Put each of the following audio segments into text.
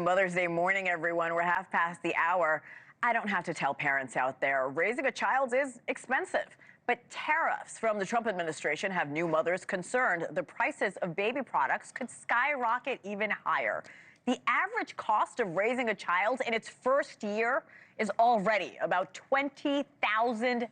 Mother's Day morning, everyone. We're half past the hour. I don't have to tell parents out there, raising a child is expensive. But tariffs from the Trump administration have new mothers concerned the prices of baby products could skyrocket even higher. The average cost of raising a child in its first year is already about $20,000.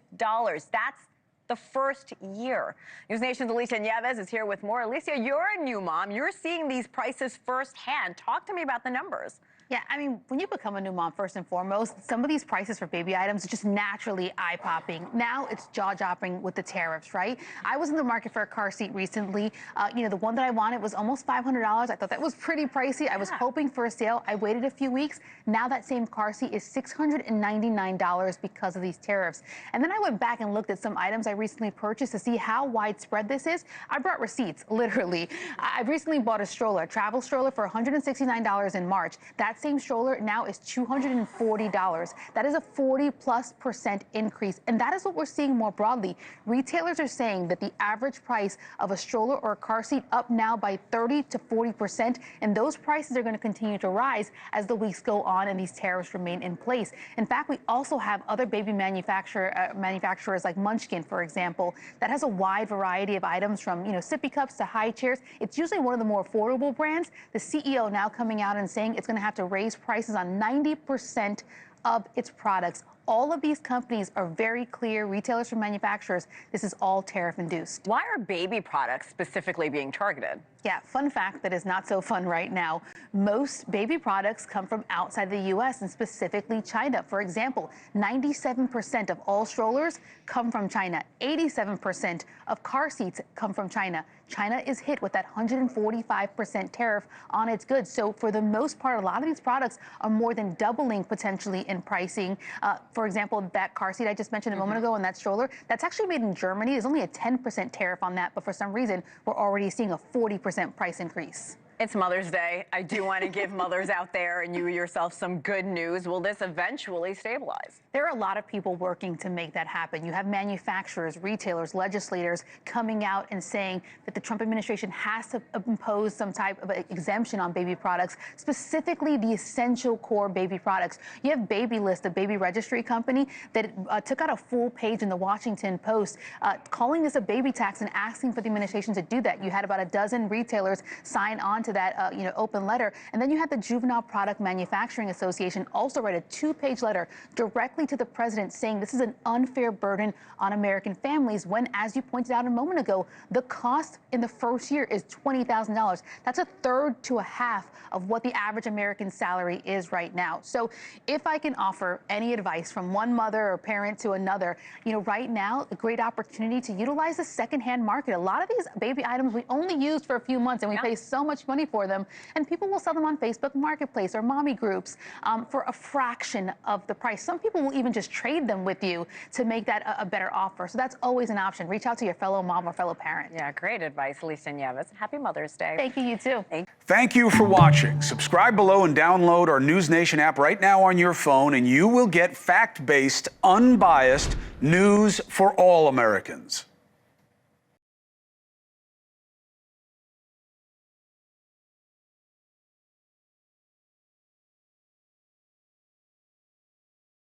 That's the first year. NewsNation's Alicia Nieves is here with more. Alicia, you're a new mom. You're seeing these prices firsthand. Talk to me about the numbers. Yeah, I mean, when you become a new mom, first and foremost, some of these prices for baby items are just naturally eye-popping. Now it's jaw-dropping with the tariffs, right? I was in the market for a car seat recently. The one that I wanted was almost $500. I thought that was pretty pricey. I was hoping for a sale. I waited a few weeks. Now that same car seat is $699 because of these tariffs. And then I went back and looked at some items I recently purchased to see how widespread this is. I brought receipts, literally. I recently bought a stroller, a travel stroller for $169 in March. That same stroller now is $240. That is a 40+% increase. And that is what we're seeing more broadly. Retailers are saying that the average price of a stroller or a car seat up now by 30 to 40%. And those prices are going to continue to rise as the weeks go on and these tariffs remain in place. In fact, we also have other baby manufacturers like Munchkin, for example, that has a wide variety of items from, sippy cups to high chairs. It's usually one of the more affordable brands. The CEO now coming out and saying it's going to have to raise prices on 90% of its products. All of these companies are very clear, retailers from manufacturers, this is all tariff induced. Why are baby products specifically being targeted? Yeah, fun fact that is not so fun right now. Most baby products come from outside the U.S. and specifically China. For example, 97% of all strollers come from China. 87% of car seats come from China. China is hit with that 145% tariff on its goods. So for the most part, a lot of these products are more than doubling potentially in pricing. For example, that car seat I just mentioned a moment ago and that stroller, that's actually made in Germany. There's only a 10% tariff on that, but for some reason, we're already seeing a 40% price increase. It's Mother's Day. I do want to give mothers out there and you yourself some good news. Will this eventually stabilize? There are a lot of people working to make that happen. You have manufacturers, retailers, legislators coming out and saying that the Trump administration has to impose some type of exemption on baby products, specifically the essential core baby products. You have Babylist, the baby registry company, that took out a full page in the Washington Post calling this a baby tax and asking for the administration to do that. You had about a dozen retailers sign on to that open letter. And then you had the Juvenile Product Manufacturing Association also write a 2-page letter directly to the president saying this is an unfair burden on American families when, as you pointed out a moment ago, the cost in the first year is $20,000. That's a third to a half of what the average American salary is right now. So if I can offer any advice from one mother or parent to another, right now, a great opportunity to utilize the secondhand market. A lot of these baby items we only used for a few months and we pay so much money for them, and people will sell them on Facebook Marketplace or mommy groups for a fraction of the price. Some people will even just trade them with you to make that a better offer. So that's always an option. Reach out to your fellow mom or fellow parent. Yeah, great advice, Alicia Nieves. Happy Mother's Day. Thank you, you too. Thank you for watching. Subscribe below and download our NewsNation app right now on your phone, and you will get fact-based, unbiased news for all Americans.